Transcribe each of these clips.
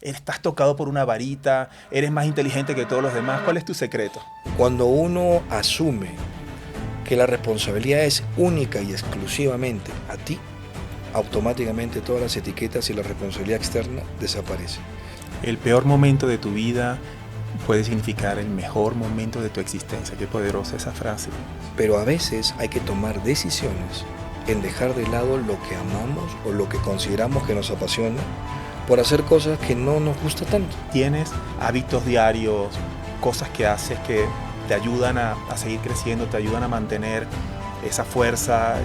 ¿Estás tocado por una varita? ¿Eres más inteligente que todos los demás? ¿Cuál es tu secreto? Cuando uno asume que la responsabilidad es única y exclusivamente a ti, automáticamente todas las etiquetas y la responsabilidad externa desaparecen. El peor momento de tu vida puede significar el mejor momento de tu existencia. Qué poderosa esa frase. Pero a veces hay que tomar decisiones en dejar de lado lo que amamos o lo que consideramos que nos apasiona por hacer cosas que no nos gusta tanto. Tienes hábitos diarios, cosas que haces que te ayudan a seguir creciendo, te ayudan a mantener esa fuerza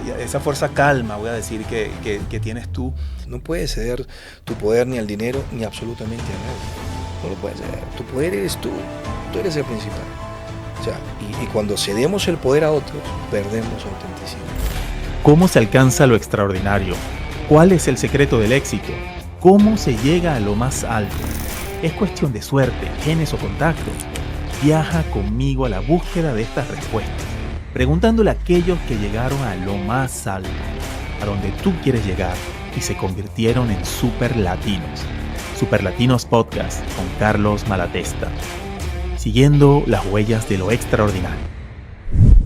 calma, voy a decir, que tienes tú. No puedes ceder tu poder ni al dinero ni absolutamente a nadie. No lo puedes ceder. Tu poder eres tú eres el principal. O sea, y cuando cedemos el poder a otros, perdemos autenticidad. ¿Cómo se alcanza lo extraordinario? ¿Cuál es el secreto del éxito? ¿Cómo se llega a lo más alto? ¿Es cuestión de suerte, genes o contactos? Viaja conmigo a la búsqueda de estas respuestas, preguntándole a aquellos que llegaron a lo más alto, a donde tú quieres llegar y se convirtieron en superlatinos. Superlatinos Podcast con Carlos Malatesta, siguiendo las huellas de lo extraordinario.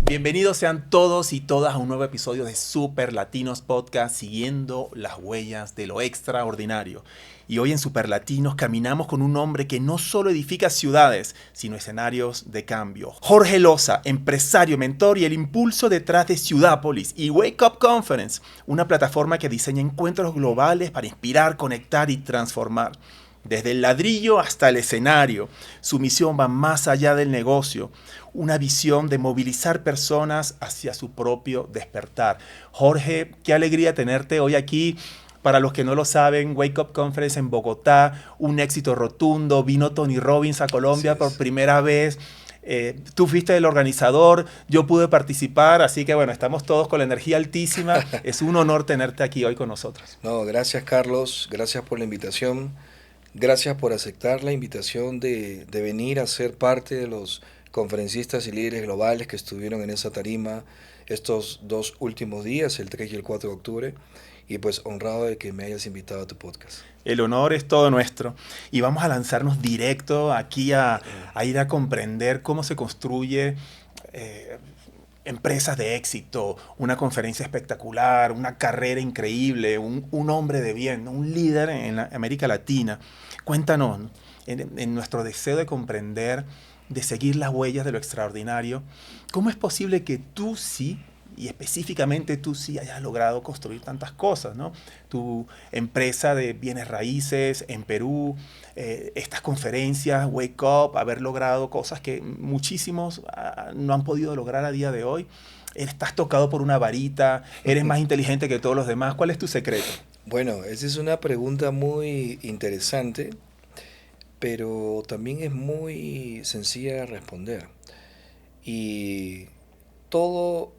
Bienvenidos sean todos y todas a un nuevo episodio de Superlatinos Podcast, siguiendo las huellas de lo extraordinario. Y hoy en Superlatinos caminamos con un hombre que no solo edifica ciudades, sino escenarios de cambio. Jorge Loza, empresario, mentor y el impulso detrás de Ciudápolis y Wake Up Conference, una plataforma que diseña encuentros globales para inspirar, conectar y transformar. Desde el ladrillo hasta el escenario, su misión va más allá del negocio, una visión de movilizar personas hacia su propio despertar. Jorge, qué alegría tenerte hoy aquí. Para los que no lo saben, Wake Up Conference en Bogotá, un éxito rotundo. Vino Tony Robbins a Colombia por primera vez. Tú fuiste el organizador, yo pude participar, así que bueno, estamos todos con la energía altísima. Es un honor tenerte aquí hoy con nosotros. No, gracias Carlos, gracias por la invitación. Gracias por aceptar la invitación de venir a ser parte de los conferencistas y líderes globales que estuvieron en esa tarima estos 2 últimos días, el 3 y el 4 de octubre, y pues honrado de que me hayas invitado a tu podcast. El honor es todo nuestro. Y vamos a lanzarnos directo aquí a ir a comprender cómo se construye empresas de éxito, una conferencia espectacular, una carrera increíble, un hombre de bien, un líder en América Latina. Cuéntanos, en nuestro deseo de comprender, de seguir las huellas de lo extraordinario, ¿cómo es posible que tú sí, y específicamente tú sí hayas logrado construir tantas cosas, ¿no? Tu empresa de bienes raíces en Perú, estas conferencias, Wake Up, haber logrado cosas que muchísimos no han podido lograr a día de hoy. Estás tocado por una varita, eres más inteligente que todos los demás. ¿Cuál es tu secreto? Bueno, esa es una pregunta muy interesante, pero también es muy sencilla de responder. Y todo,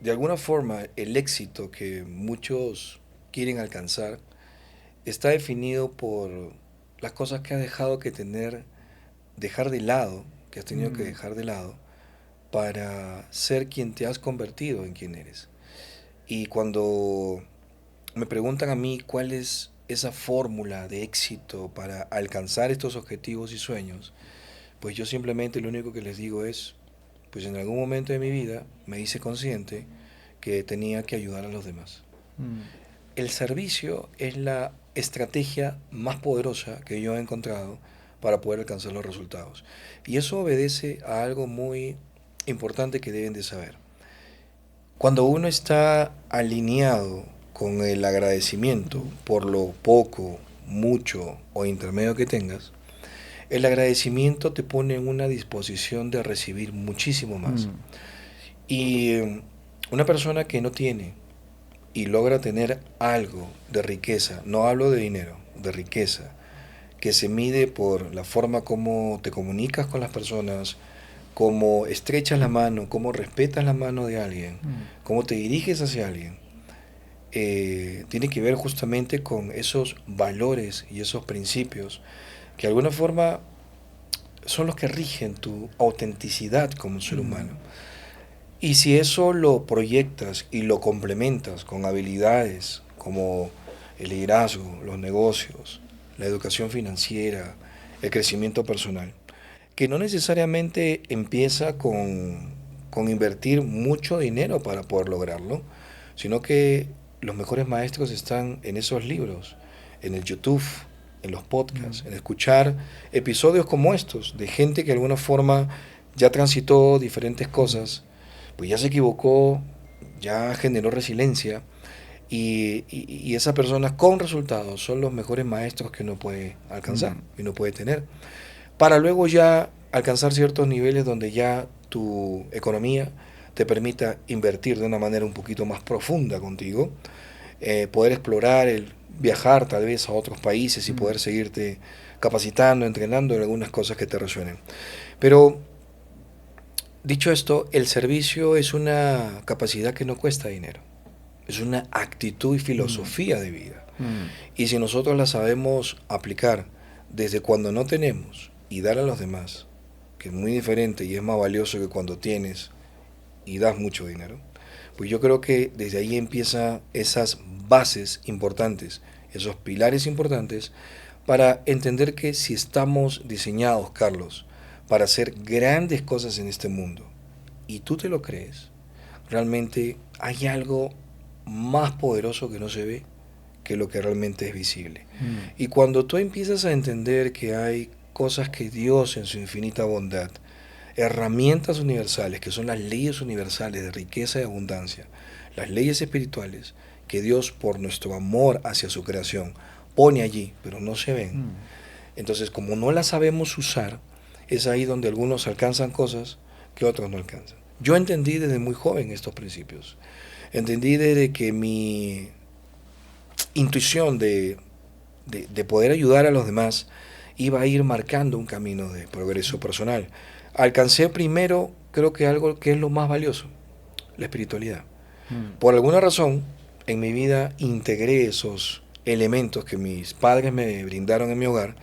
de alguna forma, el éxito que muchos quieren alcanzar está definido por las cosas que has dejar de lado, que has tenido que dejar de lado para ser quien te has convertido en quien eres. Y cuando me preguntan a mí cuál es esa fórmula de éxito para alcanzar estos objetivos y sueños, pues yo simplemente lo único que les digo es, pues en algún momento de mi vida me hice consciente que tenía que ayudar a los demás. El servicio es la estrategia más poderosa que yo he encontrado para poder alcanzar los resultados. Y eso obedece a algo muy importante que deben de saber. Cuando uno está alineado con el agradecimiento por lo poco, mucho o intermedio que tengas, el agradecimiento te pone en una disposición de recibir muchísimo más. Y una persona que no tiene y logra tener algo de riqueza, no hablo de dinero, de riqueza, que se mide por la forma como te comunicas con las personas, cómo estrechas la mano, cómo respetas la mano de alguien, cómo te diriges hacia alguien, tiene que ver justamente con esos valores y esos principios que de alguna forma son los que rigen tu autenticidad como ser humano. Y si eso lo proyectas y lo complementas con habilidades como el liderazgo, los negocios, la educación financiera, el crecimiento personal, que no necesariamente empieza con invertir mucho dinero para poder lograrlo, sino que los mejores maestros están en esos libros, en el YouTube, en los podcasts, en escuchar episodios como estos, de gente que de alguna forma ya transitó diferentes cosas, pues ya se equivocó, ya generó resiliencia, y esas personas con resultados son los mejores maestros que uno puede alcanzar y uno puede tener, para luego ya alcanzar ciertos niveles donde ya tu economía te permita invertir de una manera un poquito más profunda contigo, poder explorar, el viajar tal vez a otros países y poder seguirte capacitando, entrenando en algunas cosas que te resuenen. Pero dicho esto, el servicio es una capacidad que no cuesta dinero, es una actitud y filosofía de vida. Y si nosotros la sabemos aplicar desde cuando no tenemos y dar a los demás, que es muy diferente y es más valioso que cuando tienes y das mucho dinero, pues yo creo que desde ahí empiezan esas bases importantes, esos pilares importantes, para entender que si estamos diseñados, Carlos, para hacer grandes cosas en este mundo, y tú te lo crees, realmente hay algo más poderoso que no se ve que lo que realmente es visible. Y cuando tú empiezas a entender que hay cosas que Dios en su infinita bondad, herramientas universales, que son las leyes universales de riqueza y abundancia, las leyes espirituales, que Dios por nuestro amor hacia su creación pone allí, pero no se ven. Entonces, como no las sabemos usar, es ahí donde algunos alcanzan cosas que otros no alcanzan. Yo entendí desde muy joven estos principios. Entendí desde que mi intuición de poder ayudar a los demás iba a ir marcando un camino de progreso personal. Alcancé primero, creo que algo que es lo más valioso, la espiritualidad. Por alguna razón, en mi vida integré esos elementos que mis padres me brindaron en mi hogar,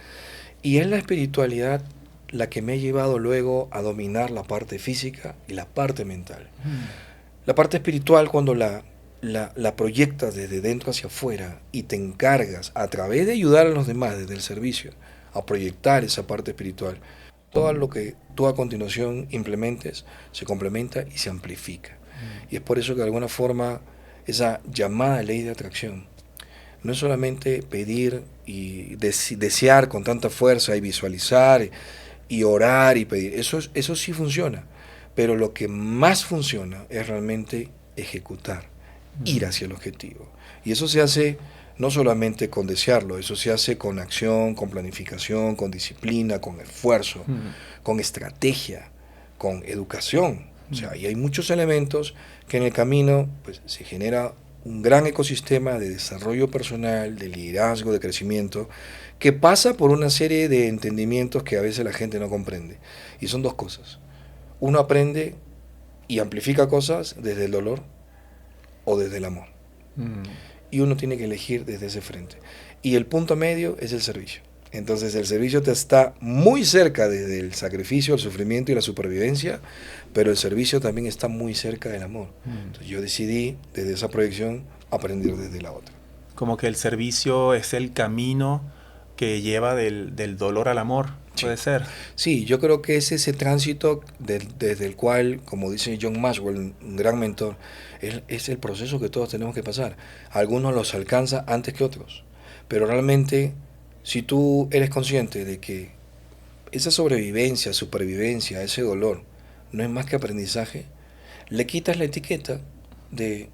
y es la espiritualidad la que me ha llevado luego a dominar la parte física y la parte mental. La parte espiritual, cuando la proyectas desde dentro hacia afuera y te encargas a través de ayudar a los demás desde el servicio a proyectar esa parte espiritual, todo lo que tú a continuación implementes se complementa y se amplifica. Y es por eso que de alguna forma esa llamada ley de atracción no es solamente pedir y desear con tanta fuerza y visualizar y orar y pedir, eso sí funciona, pero lo que más funciona es realmente ejecutar, ir hacia el objetivo. Y eso se hace no solamente con desearlo, eso se hace con acción, con planificación, con disciplina, con esfuerzo, con estrategia, con educación. O sea, y hay muchos elementos que en el camino pues, se genera un gran ecosistema de desarrollo personal, de liderazgo, de crecimiento, que pasa por una serie de entendimientos que a veces la gente no comprende. Y son dos cosas. Uno aprende y amplifica cosas desde el dolor o desde el amor. Y uno tiene que elegir desde ese frente. Y el punto medio es el servicio. Entonces el servicio te está muy cerca desde el sacrificio, el sufrimiento y la supervivencia, pero el servicio también está muy cerca del amor. Entonces yo decidí desde esa proyección aprender desde la otra. Como que el servicio es el camino que lleva del dolor al amor, puede ser. Sí, yo creo que es ese tránsito desde el cual, como dice John Maxwell, un gran mentor, es el proceso que todos tenemos que pasar. Algunos los alcanza antes que otros, pero realmente si tú eres consciente de que esa sobrevivencia, supervivencia, ese dolor, no es más que aprendizaje, le quitas la etiqueta de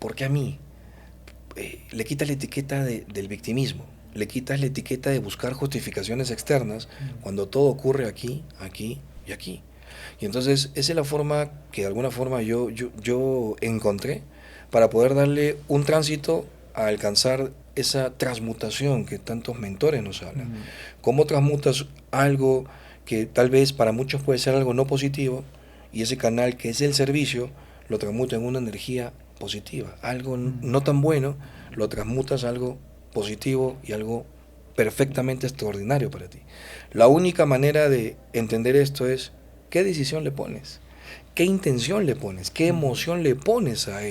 ¿por qué a mí? Le quitas la etiqueta del victimismo, le quitas la etiqueta de buscar justificaciones externas cuando todo ocurre aquí, aquí y aquí. Y entonces esa es la forma que de alguna forma yo encontré para poder darle un tránsito a alcanzar esa transmutación que tantos mentores nos hablan. ¿Cómo transmutas algo que tal vez para muchos puede ser algo no positivo y ese canal que es el servicio lo transmuta en una energía positiva? Algo no tan bueno lo transmutas a algo positivo y algo perfectamente extraordinario para ti. La única manera de entender esto es qué decisión le pones, qué intención le pones, qué emoción le pones a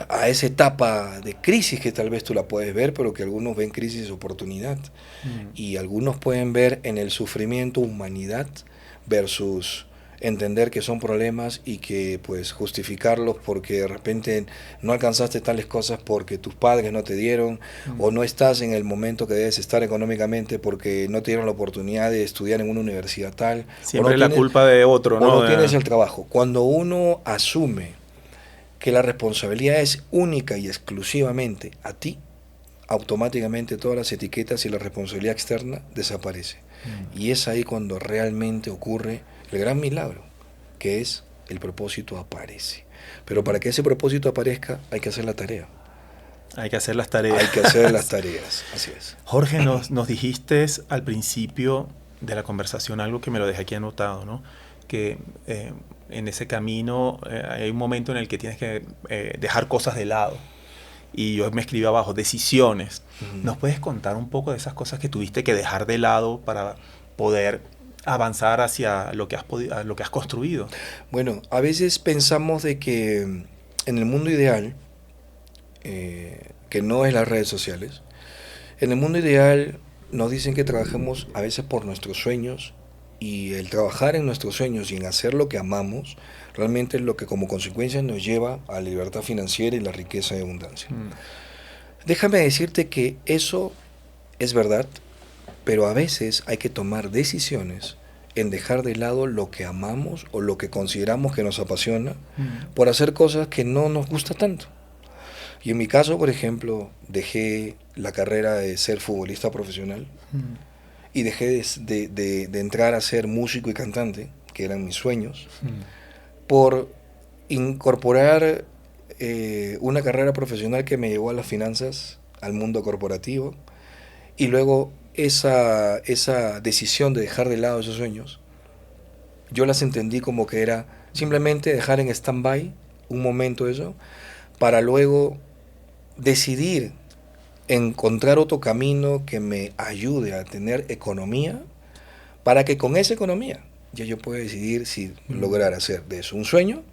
a esa etapa de crisis que tal vez tú la puedes ver, pero que algunos ven crisis de oportunidad. Y algunos pueden ver en el sufrimiento humanidad versus entender que son problemas y que pues justificarlos porque de repente no alcanzaste tales cosas porque tus padres no te dieron o no estás en el momento que debes estar económicamente porque no te dieron la oportunidad de estudiar en una universidad tal. Siempre no la tienes, culpa de otro, o ¿no? no tienes el trabajo. Cuando uno asume que la responsabilidad es única y exclusivamente a ti, automáticamente todas las etiquetas y la responsabilidad externa desaparece. Y es ahí cuando realmente ocurre el gran milagro, que es el propósito aparece. Pero para que ese propósito aparezca hay que hacer la tarea. Hay que hacer las tareas. Hay que hacer las tareas, así es. Jorge, nos dijiste al principio de la conversación algo que me lo dejé aquí anotado, ¿no? Que en ese camino hay un momento en el que tienes que dejar cosas de lado. Y yo me escribí abajo, decisiones. ¿Nos puedes contar un poco de esas cosas que tuviste que dejar de lado para poder avanzar hacia lo que has construido? Bueno, a veces pensamos de que en el mundo ideal, que no es las redes sociales, en el mundo ideal nos dicen que trabajemos a veces por nuestros sueños, y el trabajar en nuestros sueños y en hacer lo que amamos realmente es lo que como consecuencia nos lleva a la libertad financiera y la riqueza y abundancia. Déjame decirte que eso es verdad, pero a veces hay que tomar decisiones en dejar de lado lo que amamos o lo que consideramos que nos apasiona por hacer cosas que no nos gusta tanto. Y en mi caso, por ejemplo, dejé la carrera de ser futbolista profesional y dejé de entrar a ser músico y cantante, que eran mis sueños, por incorporar una carrera profesional que me llevó a las finanzas, al mundo corporativo, y luego esa decisión de dejar de lado esos sueños, yo las entendí como que era simplemente dejar en stand-by un momento eso, para luego decidir encontrar otro camino que me ayude a tener economía, para que con esa economía ya yo pueda decidir si lograr hacer de eso un sueño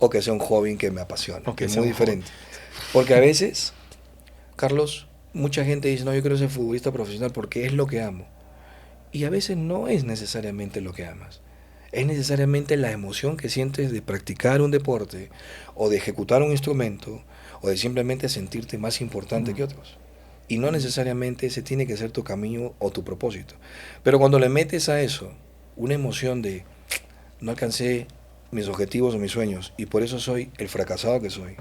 o que sea un hobby que me apasiona, que es muy diferente. Porque a veces, Carlos, mucha gente dice, no, yo quiero ser futbolista profesional porque es lo que amo. Y a veces no es necesariamente lo que amas. Es necesariamente la emoción que sientes de practicar un deporte o de ejecutar un instrumento o de simplemente sentirte más importante que otros. Y no necesariamente ese tiene que ser tu camino o tu propósito. Pero cuando le metes a eso una emoción de no alcancé mis objetivos o mis sueños y por eso soy el fracasado que soy,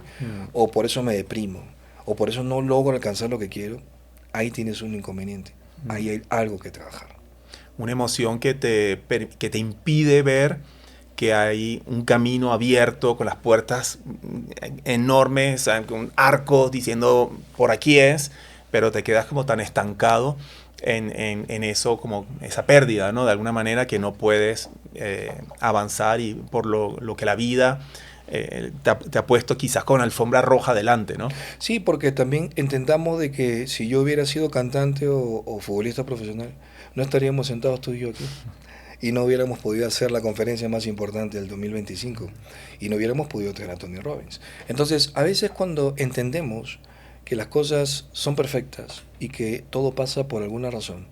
o por eso me deprimo, o por eso no logro alcanzar lo que quiero, ahí tienes un inconveniente. Ahí hay algo que trabajar. Una emoción que te impide ver que hay un camino abierto con las puertas enormes, con arcos diciendo por aquí es, pero te quedas como tan estancado en eso, como esa pérdida, ¿no? De alguna manera que no puedes avanzar y por lo que la vida te ha puesto quizás con alfombra roja delante, ¿no? Sí, porque también entendamos de que si yo hubiera sido cantante o futbolista profesional, no estaríamos sentados tú y yo aquí. Y no hubiéramos podido hacer la conferencia más importante del 2025. Y no hubiéramos podido tener a Tony Robbins. Entonces, a veces cuando entendemos que las cosas son perfectas y que todo pasa por alguna razón,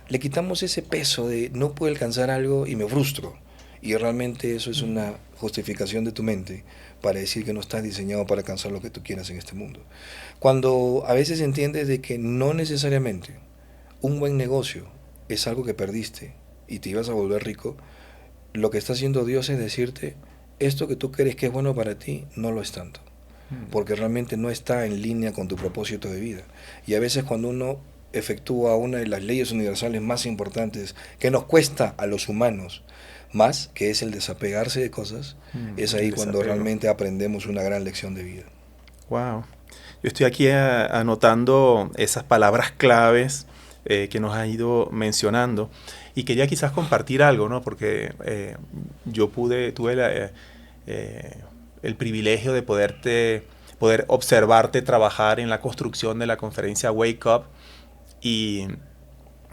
le quitamos ese peso de no puedo alcanzar algo y me frustro. Y realmente eso es una justificación de tu mente para decir que no estás diseñado para alcanzar lo que tú quieras en este mundo. Cuando a veces entiendes de que no necesariamente un buen negocio es algo que perdiste y te ibas a volver rico, lo que está haciendo Dios es decirte, esto que tú crees que es bueno para ti, no lo es tanto, porque realmente no está en línea con tu propósito de vida. Y a veces cuando uno efectúa una de las leyes universales más importantes que nos cuesta a los humanos más, que es el desapegarse de cosas, es ahí cuando realmente aprendemos una gran lección de vida. Wow. Yo estoy aquí anotando esas palabras claves que nos ha ido mencionando y quería quizás compartir algo, ¿no? Porque yo tuve el privilegio de poder observarte trabajar en la construcción de la conferencia Wake Up y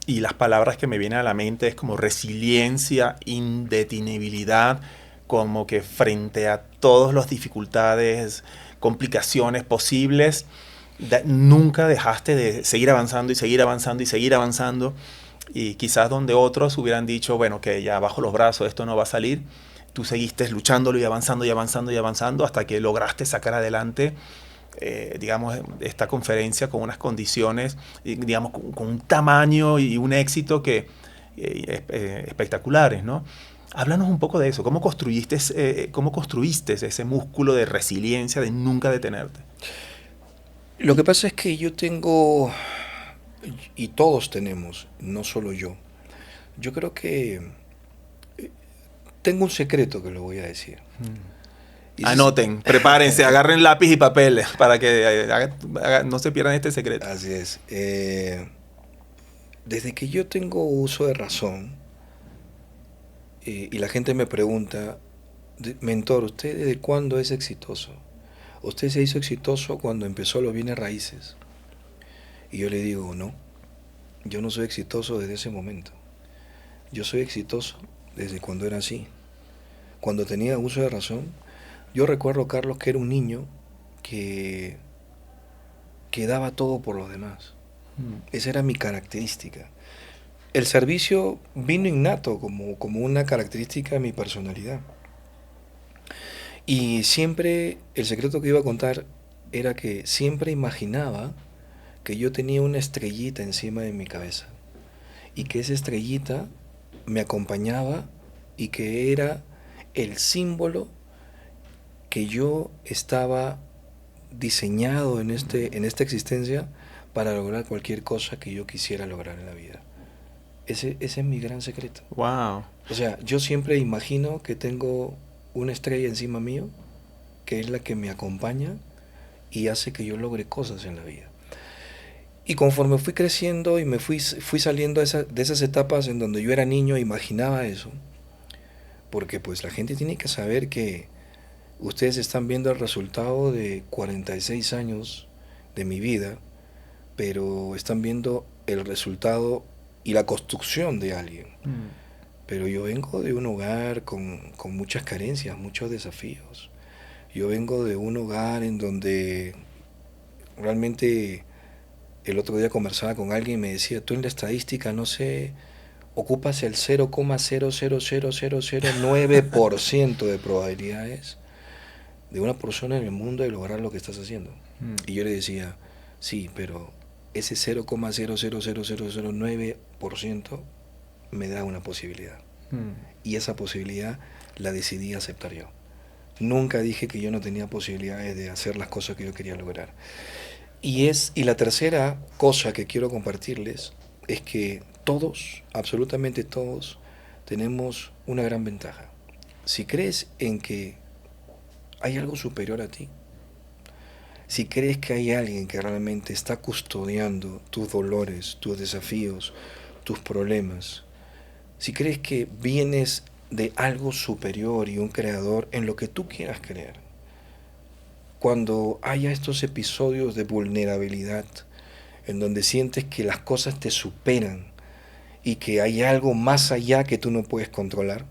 las palabras que me vienen a la mente es como resiliencia, indetenibilidad, como que frente a todas las dificultades, complicaciones posibles, nunca dejaste de seguir avanzando y seguir avanzando y seguir avanzando. Y quizás donde otros hubieran dicho, bueno, que ya bajo los brazos esto no va a salir, tú seguiste luchándolo y avanzando y avanzando y avanzando hasta que lograste sacar adelante, digamos, esta conferencia con unas condiciones, digamos, con un tamaño y un éxito que espectaculares, ¿no? Háblanos un poco de eso. ¿Cómo construiste ese músculo de resiliencia, de nunca detenerte? Lo que pasa es que yo tengo, y todos tenemos, no solo yo creo que tengo un secreto que lo voy a decir. Anoten, prepárense, agarren lápiz y papel para que no se pierdan este secreto. Así es. Desde que yo tengo uso de razón, y la gente me pregunta, mentor, ¿usted desde cuándo es exitoso? Usted se hizo exitoso cuando empezó los bienes raíces. Y yo le digo, no, yo no soy exitoso desde ese momento. Yo soy exitoso desde cuando era así. Cuando tenía uso de razón, yo recuerdo, Carlos, que era un niño que daba todo por los demás. Esa era mi característica. El servicio vino innato como una característica de mi personalidad. Y siempre, el secreto que iba a contar era que siempre imaginaba que yo tenía una estrellita encima de mi cabeza y que esa estrellita me acompañaba y que era el símbolo que yo estaba diseñado en esta existencia para lograr cualquier cosa que yo quisiera lograr en la vida. Ese es mi gran secreto. Wow. O sea, yo siempre imagino que tengo una estrella encima mío, que es la que me acompaña y hace que yo logre cosas en la vida. Y conforme fui creciendo y me fui saliendo de esas etapas en donde yo era niño, imaginaba eso. Porque pues la gente tiene que saber que ustedes están viendo el resultado de 46 años de mi vida, pero están viendo el resultado y la construcción de alguien. Pero yo vengo de un hogar con muchas carencias, muchos desafíos. Yo vengo de un hogar en donde realmente el otro día conversaba con alguien y me decía, tú en la estadística, no sé, ocupas el 0,0000009% de probabilidades de una persona en el mundo de lograr lo que estás haciendo. Y yo le decía, sí, pero ese 0,0000009% me da una posibilidad. Y esa posibilidad la decidí aceptar yo. Nunca dije que yo no tenía posibilidades de hacer las cosas que yo quería lograr. Y la tercera cosa que quiero compartirles es que todos, absolutamente todos, tenemos una gran ventaja. Si crees en que hay algo superior a ti, si crees que hay alguien que realmente está custodiando tus dolores, tus desafíos, tus problemas, si crees que vienes de algo superior y un creador en lo que tú quieras creer, cuando haya estos episodios de vulnerabilidad en donde sientes que las cosas te superan y que hay algo más allá que tú no puedes controlar,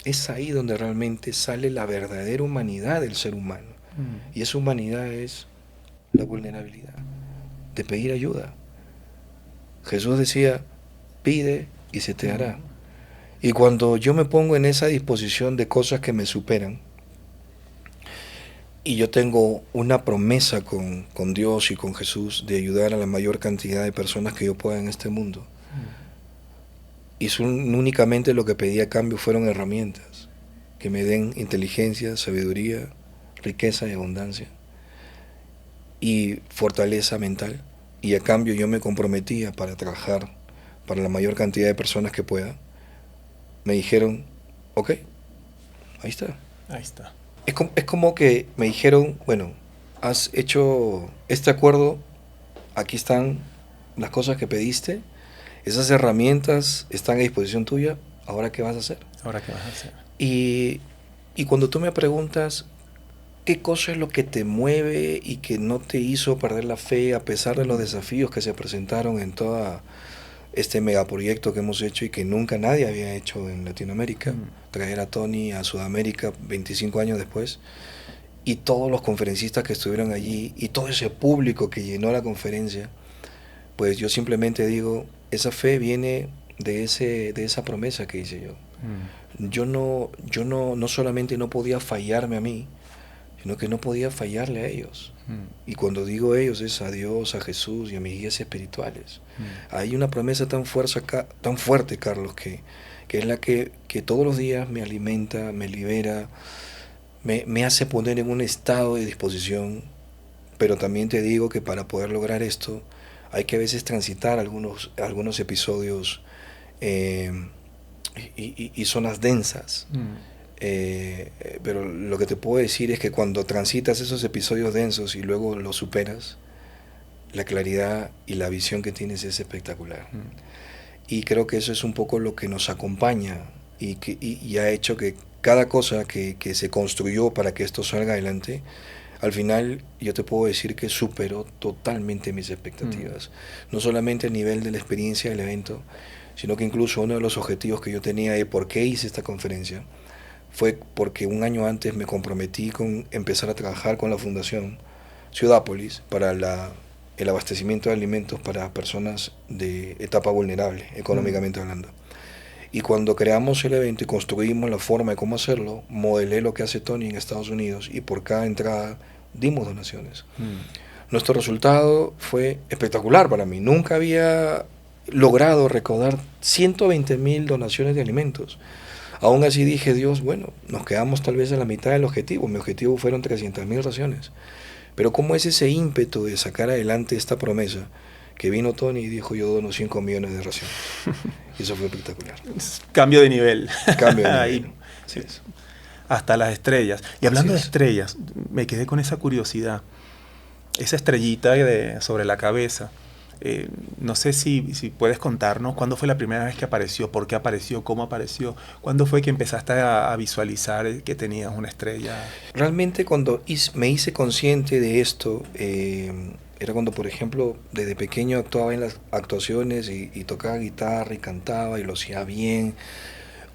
es ahí donde realmente sale la verdadera humanidad del ser humano. Y esa humanidad es la vulnerabilidad, de pedir ayuda. Jesús decía, pide y se te hará. Y cuando yo me pongo en esa disposición de cosas que me superan, y yo tengo una promesa con Dios y con Jesús de ayudar a la mayor cantidad de personas que yo pueda en este mundo, y únicamente lo que pedí a cambio fueron herramientas que me den inteligencia, sabiduría, riqueza y abundancia y fortaleza mental, y a cambio yo me comprometía para trabajar para la mayor cantidad de personas que pueda. Me dijeron, ok, ahí está. Ahí está. Es como que me dijeron, bueno, has hecho este acuerdo, aquí están las cosas que pediste, esas herramientas están a disposición tuya, ¿ahora qué vas a hacer? ¿Ahora qué vas a hacer? Y cuando tú me preguntas qué cosa es lo que te mueve y que no te hizo perder la fe a pesar de los desafíos que se presentaron en toda este megaproyecto que hemos hecho y que nunca nadie había hecho en Latinoamérica, traer a Tony a Sudamérica 25 años después, y todos los conferencistas que estuvieron allí y todo ese público que llenó la conferencia, pues yo simplemente digo, esa fe viene de esa promesa que hice yo. Yo no solamente no podía fallarme a mí, sino que no podía fallarle a ellos. Y cuando digo ellos es a Dios, a Jesús y a mis guías espirituales. Hay una promesa tan fuerte, Carlos, que es la que todos los días me alimenta, me libera, me hace poner en un estado de disposición. Pero también te digo que para poder lograr esto hay que a veces transitar algunos episodios y zonas densas. Pero lo que te puedo decir es que cuando transitas esos episodios densos y luego los superas, la claridad y la visión que tienes es espectacular. Y creo que eso es un poco lo que nos acompaña y ha hecho que cada cosa que se construyó para que esto salga adelante, al final yo te puedo decir que superó totalmente mis expectativas. No solamente a nivel de la experiencia del evento, sino que incluso uno de los objetivos que yo tenía de por qué hice esta conferencia fue porque un año antes me comprometí con empezar a trabajar con la Fundación Ciudápolis para el abastecimiento de alimentos para personas de etapa vulnerable, económicamente hablando. Y cuando creamos el evento y construimos la forma de cómo hacerlo, modelé lo que hace Tony en Estados Unidos y por cada entrada dimos donaciones. Nuestro resultado fue espectacular para mí. Nunca había logrado recaudar 120,000 donaciones de alimentos. Aún así dije, Dios, bueno, nos quedamos tal vez a la mitad del objetivo. Mi objetivo fueron 300,000 raciones. Pero ¿cómo es ese ímpetu de sacar adelante esta promesa? Que vino Tony y dijo, yo dono 5 millones de raciones. Y eso fue espectacular. Cambio de nivel. Cambio de nivel. Ahí, sí. Hasta las estrellas. Y hablando de estrellas, me quedé con esa curiosidad. Esa estrellita sobre la cabeza. No sé si puedes contarnos cuándo fue la primera vez que apareció, por qué apareció, cómo apareció, cuándo fue que empezaste a visualizar que tenías una estrella. Realmente cuando me hice consciente de esto, era cuando, por ejemplo, desde pequeño actuaba en las actuaciones y tocaba guitarra y cantaba y lo hacía bien,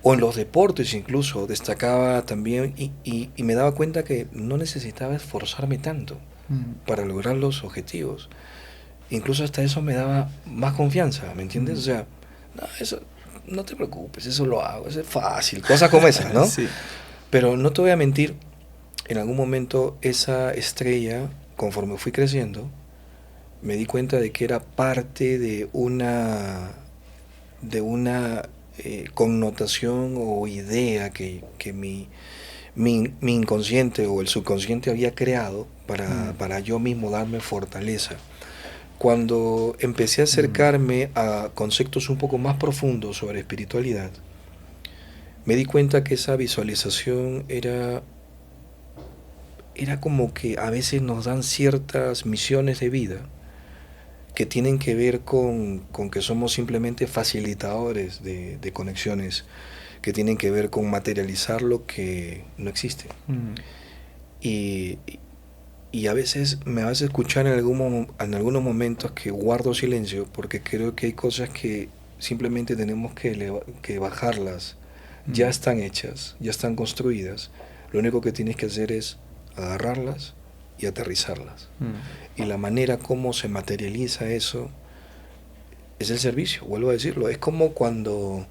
o en los deportes incluso, destacaba también y me daba cuenta que no necesitaba esforzarme tanto para lograr los objetivos. Incluso hasta eso me daba más confianza, ¿me entiendes? O sea, no, eso, no te preocupes, eso lo hago, eso es fácil, cosas como esas, ¿no? Sí. Pero no te voy a mentir, en algún momento esa estrella, conforme fui creciendo, me di cuenta de que era parte de una connotación o idea que mi inconsciente o el subconsciente había creado para yo mismo darme fortaleza. Cuando empecé a acercarme a conceptos un poco más profundos sobre espiritualidad, me di cuenta que esa visualización era como que a veces nos dan ciertas misiones de vida que tienen que ver con que somos simplemente facilitadores de conexiones, que tienen que ver con materializar lo que no existe. Y a veces me vas a escuchar en algunos momentos que guardo silencio porque creo que hay cosas que simplemente tenemos que bajarlas. Ya están hechas, ya están construidas. Lo único que tienes que hacer es agarrarlas y aterrizarlas. Y la manera como se materializa eso es el servicio, vuelvo a decirlo. Es como cuando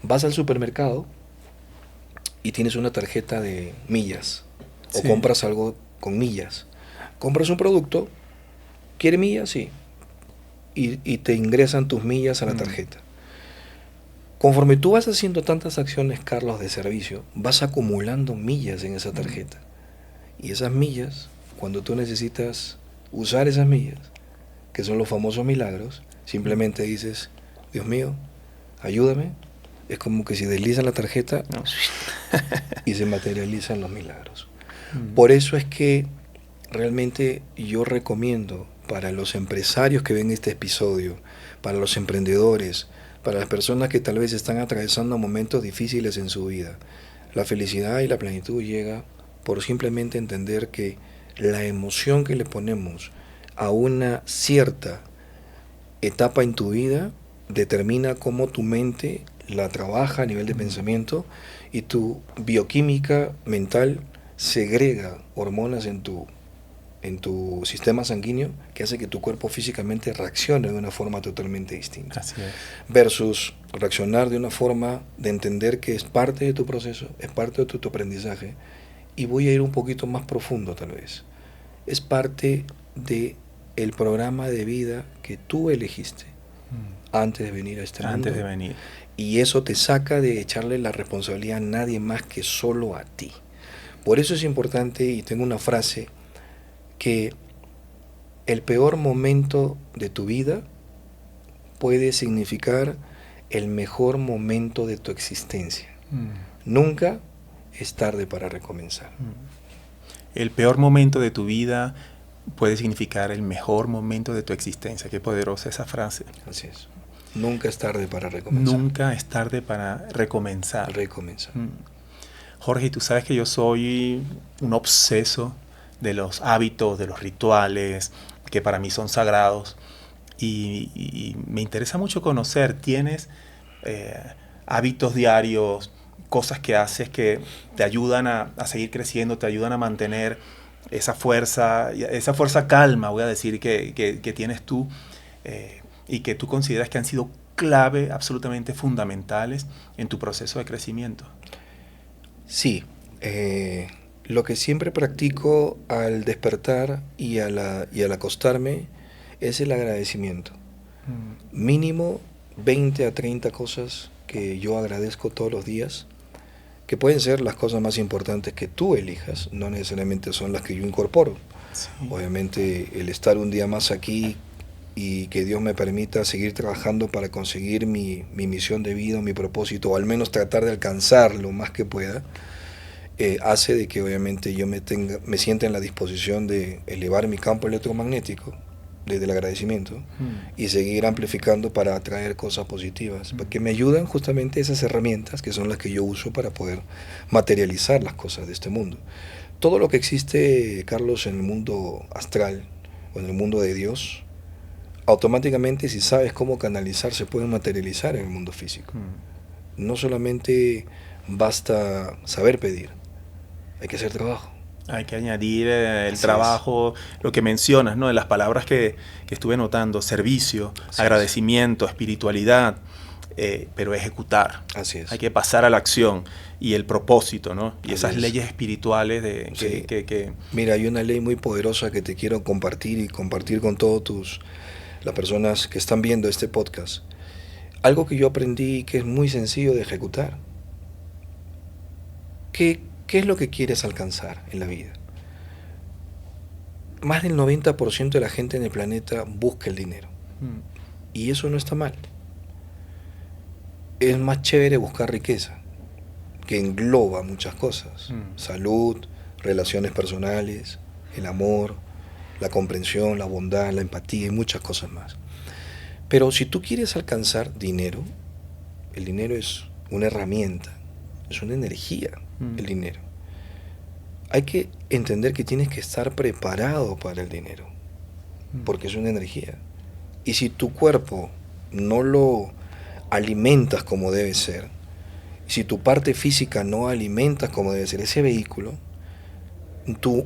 vas al supermercado y tienes una tarjeta de millas o compras algo con millas. Compras un producto, ¿quiere millas? Sí. Y te ingresan tus millas a la tarjeta. Conforme tú vas haciendo tantas acciones, Carlos, de servicio, vas acumulando millas en esa tarjeta. Y esas millas, cuando tú necesitas usar esas millas, que son los famosos milagros, simplemente dices, Dios mío, ayúdame. Es como que si deslizan la tarjeta y se materializan los milagros. Por eso es que realmente yo recomiendo para los empresarios que ven este episodio, para los emprendedores, para las personas que tal vez están atravesando momentos difíciles en su vida, la felicidad y la plenitud llega por simplemente entender que la emoción que le ponemos a una cierta etapa en tu vida determina cómo tu mente la trabaja a nivel de pensamiento y tu bioquímica mental segrega hormonas en tu sistema sanguíneo que hace que tu cuerpo físicamente reaccione de una forma totalmente distinta. Así es. Versus reaccionar de una forma de entender que es parte de tu proceso, es parte de tu aprendizaje. Y voy a ir un poquito más profundo tal vez. Es parte de el programa de vida que tú elegiste antes de venir a este mundo. Antes de venir. Y eso te saca de echarle la responsabilidad a nadie más que solo a ti. Por eso es importante, y tengo una frase, que el peor momento de tu vida puede significar el mejor momento de tu existencia. Nunca es tarde para recomenzar. El peor momento de tu vida puede significar el mejor momento de tu existencia. Qué poderosa esa frase. Así es. Nunca es tarde para recomenzar. Nunca es tarde para recomenzar. Recomenzar. Jorge, tú sabes que yo soy un obseso de los hábitos, de los rituales, que para mí son sagrados. Y me interesa mucho conocer. ¿Tienes hábitos diarios, cosas que haces que te ayudan a seguir creciendo, te ayudan a mantener esa fuerza calma, voy a decir, que tienes tú y que tú consideras que han sido clave, absolutamente fundamentales en tu proceso de crecimiento? Sí, lo que siempre practico al despertar y al acostarme es el agradecimiento. Mínimo 20 a 30 cosas que yo agradezco todos los días, que pueden ser las cosas más importantes que tú elijas, no necesariamente son las que yo incorporo. Sí. Obviamente el estar un día más aquí y que Dios me permita seguir trabajando para conseguir mi misión de vida, mi propósito, o al menos tratar de alcanzar lo más que pueda, hace de que obviamente yo me sienta en la disposición de elevar mi campo electromagnético desde el agradecimiento y seguir amplificando para atraer cosas positivas, porque me ayudan justamente esas herramientas que son las que yo uso para poder materializar las cosas de este mundo. Todo lo que existe, Carlos, en el mundo astral o en el mundo de Dios, automáticamente, si sabes cómo canalizar, se puede materializar en el mundo físico. No solamente basta saber pedir, hay que hacer trabajo. Hay que añadir el trabajo, lo que mencionas, ¿no? De las palabras que estuve notando: servicio, agradecimiento, espiritualidad, pero ejecutar. Así es. Hay que pasar a la acción y el propósito, ¿no? Y esas Así es. leyes espirituales Mira, hay una ley muy poderosa que te quiero compartir y compartir con todos las personas que están viendo este podcast. Algo que yo aprendí que es muy sencillo de ejecutar. ¿Qué es lo que quieres alcanzar en la vida? Más del 90% de la gente en el planeta busca el dinero. Y eso no está mal. Es más chévere buscar riqueza, que engloba muchas cosas. Salud, relaciones personales, el amor, la comprensión, la bondad, la empatía y muchas cosas más. Pero si tú quieres alcanzar dinero, el dinero es una herramienta, es una energía, el dinero. Hay que entender que tienes que estar preparado para el dinero, porque es una energía. Y si tu cuerpo no lo alimentas como debe ser, si tu parte física no alimentas como debe ser ese vehículo, tu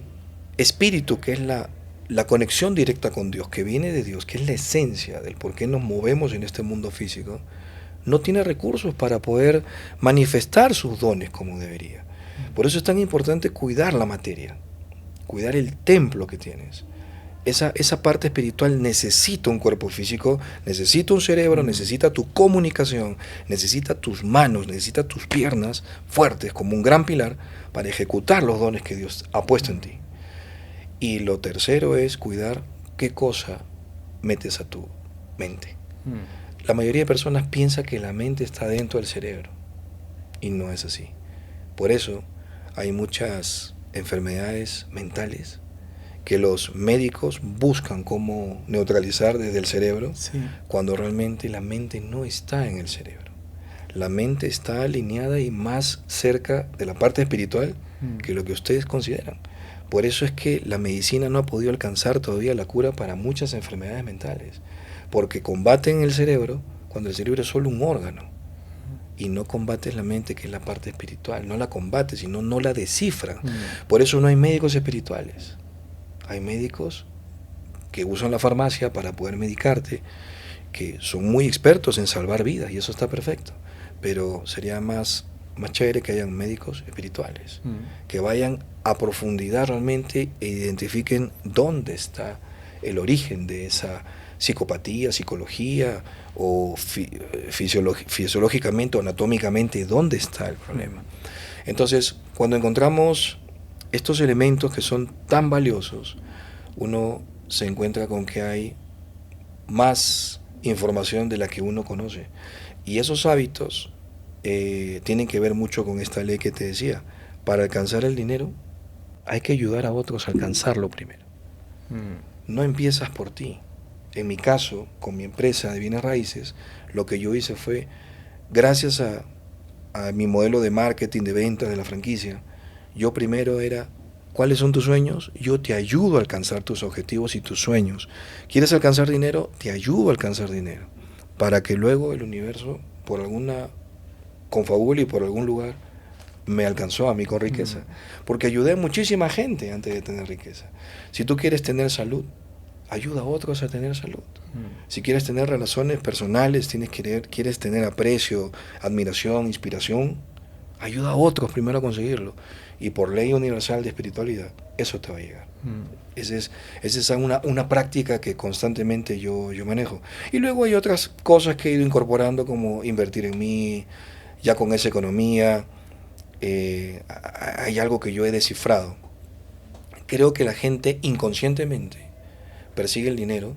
espíritu, que es la conexión directa con Dios, que viene de Dios, que es la esencia del por qué nos movemos en este mundo físico, no tiene recursos para poder manifestar sus dones como debería. Por eso es tan importante cuidar la materia, cuidar el templo que tienes. Esa parte espiritual necesita un cuerpo físico, necesita un cerebro, necesita tu comunicación, necesita tus manos, necesita tus piernas fuertes como un gran pilar para ejecutar los dones que Dios ha puesto en ti. Y lo tercero es cuidar qué cosa metes a tu mente. La mayoría de personas piensa que la mente está dentro del cerebro y no es así. Por eso hay muchas enfermedades mentales que los médicos buscan cómo neutralizar desde el cerebro, cuando realmente la mente no está en el cerebro. La mente está alineada y más cerca de la parte espiritual que lo que ustedes consideran. Por eso es que la medicina no ha podido alcanzar todavía la cura para muchas enfermedades mentales, porque combaten el cerebro cuando el cerebro es solo un órgano y no combates la mente, que es la parte espiritual. No la combates, sino no la descifran. Por eso no hay médicos espirituales. Hay médicos que usan la farmacia para poder medicarte, que son muy expertos en salvar vidas, y eso está perfecto. Pero sería más chévere que hayan médicos espirituales, que vayan a profundidad realmente e identifiquen dónde está el origen de esa psicopatía, psicología, o fisiológicamente o anatómicamente, dónde está el problema. Entonces, cuando encontramos estos elementos que son tan valiosos, uno se encuentra con que hay más información de la que uno conoce. Y esos hábitos tienen que ver mucho con esta ley que te decía. Para alcanzar el dinero, hay que ayudar a otros a alcanzarlo primero. No empiezas por ti. En mi caso, con mi empresa de bienes raíces, lo que yo hice fue, gracias a mi modelo de marketing, de ventas, de la franquicia, yo primero era, ¿cuáles son tus sueños? Yo te ayudo a alcanzar tus objetivos y tus sueños. ¿Quieres alcanzar dinero? Te ayudo a alcanzar dinero. Para que luego el universo, por alguna confabula y por algún lugar, me alcanzó a mí con riqueza. Porque ayudé a muchísima gente antes de tener riqueza. Si tú quieres tener salud, ayuda a otros a tener salud. Si quieres tener relaciones personales, quieres tener aprecio, admiración, inspiración, ayuda a otros primero a conseguirlo. Y por ley universal de espiritualidad, eso te va a llegar. Esa es una práctica que constantemente yo manejo. Y luego hay otras cosas que he ido incorporando, como invertir en mí, ya con esa economía. Hay algo que yo he descifrado. Creo que la gente inconscientemente persigue el dinero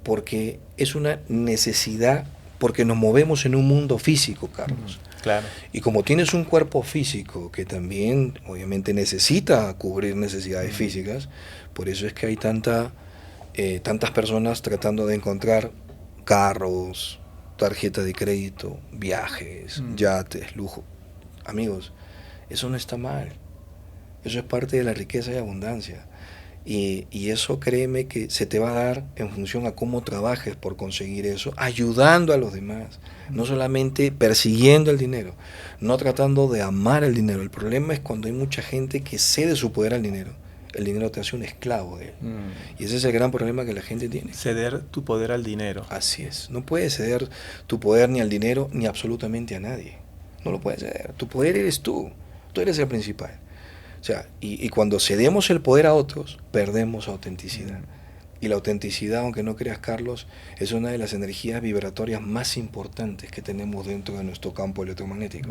porque es una necesidad, porque nos movemos en un mundo físico, Carlos. Claro. Y como tienes un cuerpo físico que también obviamente necesita cubrir necesidades físicas, por eso es que hay tantas personas tratando de encontrar carros, tarjeta de crédito, viajes, yates, lujo. Amigos, eso no está mal. Eso es parte de la riqueza y abundancia. Y eso, créeme, que se te va a dar en función a cómo trabajes por conseguir eso, ayudando a los demás, no solamente persiguiendo el dinero, no tratando de amar el dinero. El problema es cuando hay mucha gente que cede su poder al dinero. El dinero te hace un esclavo de él. Y ese es el gran problema que la gente tiene. Ceder tu poder al dinero. Así es. No puedes ceder tu poder ni al dinero ni absolutamente a nadie. No lo puedes ceder. Tu poder eres tú. Tú eres el principal. O sea, y cuando cedemos el poder a otros, perdemos autenticidad. Y la autenticidad, aunque no creas, Carlos, es una de las energías vibratorias más importantes que tenemos dentro de nuestro campo electromagnético.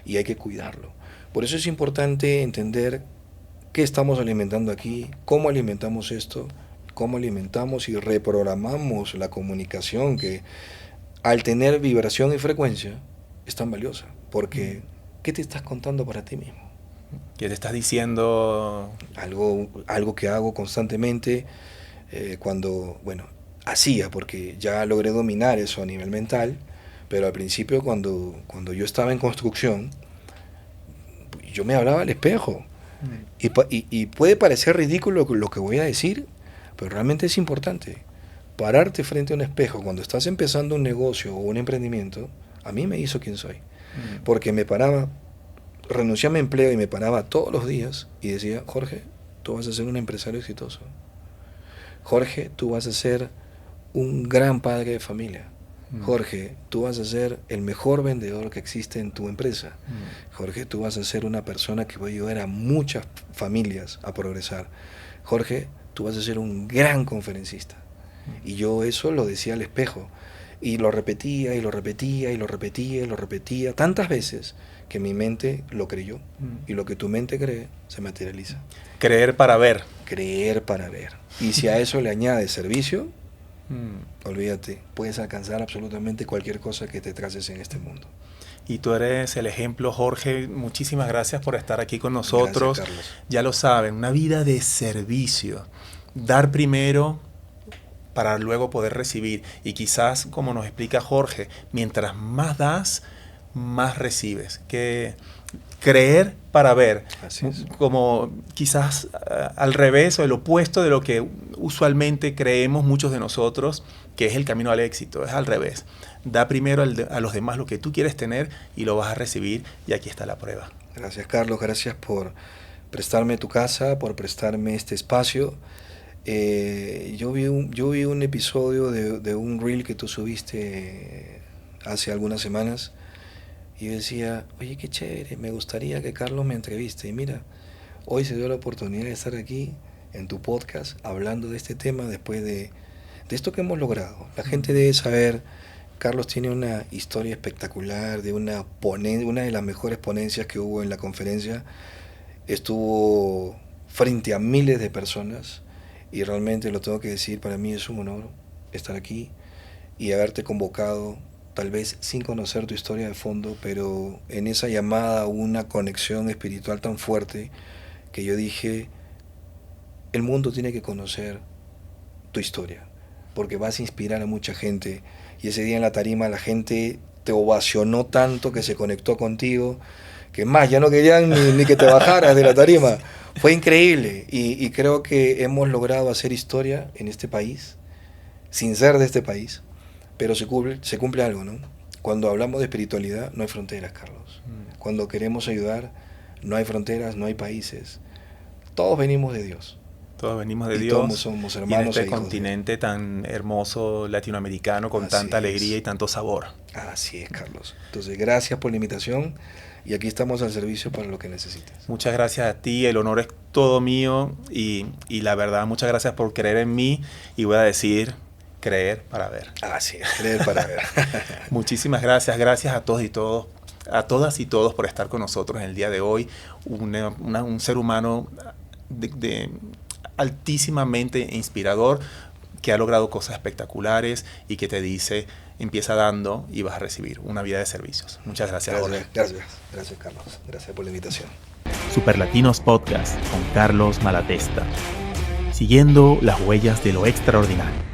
Y hay que cuidarlo. Por eso es importante entender qué estamos alimentando aquí, cómo alimentamos esto, cómo alimentamos y reprogramamos la comunicación, que al tener vibración y frecuencia es tan valiosa. Porque, ¿qué te estás contando para ti mismo? ¿Qué te estás diciendo? Algo que hago constantemente cuando, hacía, porque ya logré dominar eso a nivel mental, pero al principio cuando yo estaba en construcción, yo me hablaba al espejo. Y puede parecer ridículo lo que voy a decir, pero realmente es importante. Pararte frente a un espejo cuando estás empezando un negocio o un emprendimiento, a mí me hizo quien soy. Porque me paraba, renuncié a mi empleo y me paraba todos los días y decía, Jorge, tú vas a ser un empresario exitoso. Jorge, tú vas a ser un gran padre de familia. Jorge, tú vas a ser el mejor vendedor que existe en tu empresa. Jorge, tú vas a ser una persona que va a ayudar a muchas familias a progresar. Jorge, tú vas a ser un gran conferencista. Y yo eso lo decía al espejo. Y lo repetía, y lo repetía, y lo repetía, y lo repetía, tantas veces que mi mente lo creyó. Y lo que tu mente cree, se materializa. Creer para ver. Creer para ver. Y si a eso le añades servicio, olvídate, puedes alcanzar absolutamente cualquier cosa que te traces en este mundo. Y tú eres el ejemplo, Jorge. Muchísimas gracias por estar aquí con nosotros. Gracias, Carlos. Ya lo saben, una vida de servicio. Dar primero para luego poder recibir. Y quizás, como nos explica Jorge, mientras más das, más recibes. Que creer para ver. Así es. Como quizás al revés o el opuesto de lo que usualmente creemos muchos de nosotros, que es el camino al éxito, es al revés. Da primero a los demás lo que tú quieres tener y lo vas a recibir, y aquí está la prueba. Gracias, Carlos, gracias por prestarme tu casa, por prestarme este espacio. Yo vi un episodio de un reel que tú subiste hace algunas semanas y decía, oye, qué chévere, me gustaría que Carlos me entreviste. Y mira, hoy se dio la oportunidad de estar aquí en tu podcast hablando de este tema después de esto que hemos logrado. La gente debe saber, Carlos tiene una historia espectacular de una de las mejores ponencias que hubo en la conferencia. Estuvo frente a miles de personas y realmente lo tengo que decir, para mí es un honor estar aquí y haberte convocado, tal vez sin conocer tu historia de fondo, pero en esa llamada hubo una conexión espiritual tan fuerte que yo dije, el mundo tiene que conocer tu historia, porque vas a inspirar a mucha gente. Y ese día en la tarima la gente te ovacionó tanto que se conectó contigo, que más, ya no querían ni que te bajaras de la tarima. Fue increíble y creo que hemos logrado hacer historia en este país, sin ser de este país, pero se cumple algo, ¿no? Cuando hablamos de espiritualidad no hay fronteras, Carlos. Cuando queremos ayudar no hay fronteras, no hay países. Todos venimos de Dios. Todos venimos de y Dios. Todos somos hermanos. Y en este continente tan hermoso latinoamericano, con tanta alegría y tanto sabor. Así es, Carlos. Entonces, gracias por la invitación. Y aquí estamos al servicio para lo que necesites. Muchas gracias a ti, el honor es todo mío y la verdad, muchas gracias por creer en mí y voy a decir, creer para ver. Así es, creer para ver. Muchísimas gracias, gracias a todos y todos, a todas y todos por estar con nosotros en el día de hoy. Un ser humano altísimamente inspirador que ha logrado cosas espectaculares y que te dice, empieza dando y vas a recibir una vida de servicios. Muchas gracias, Jorge. Gracias, Carlos. Gracias por la invitación. Superlatinos Podcast con Carlos Malatesta. Siguiendo las huellas de lo extraordinario.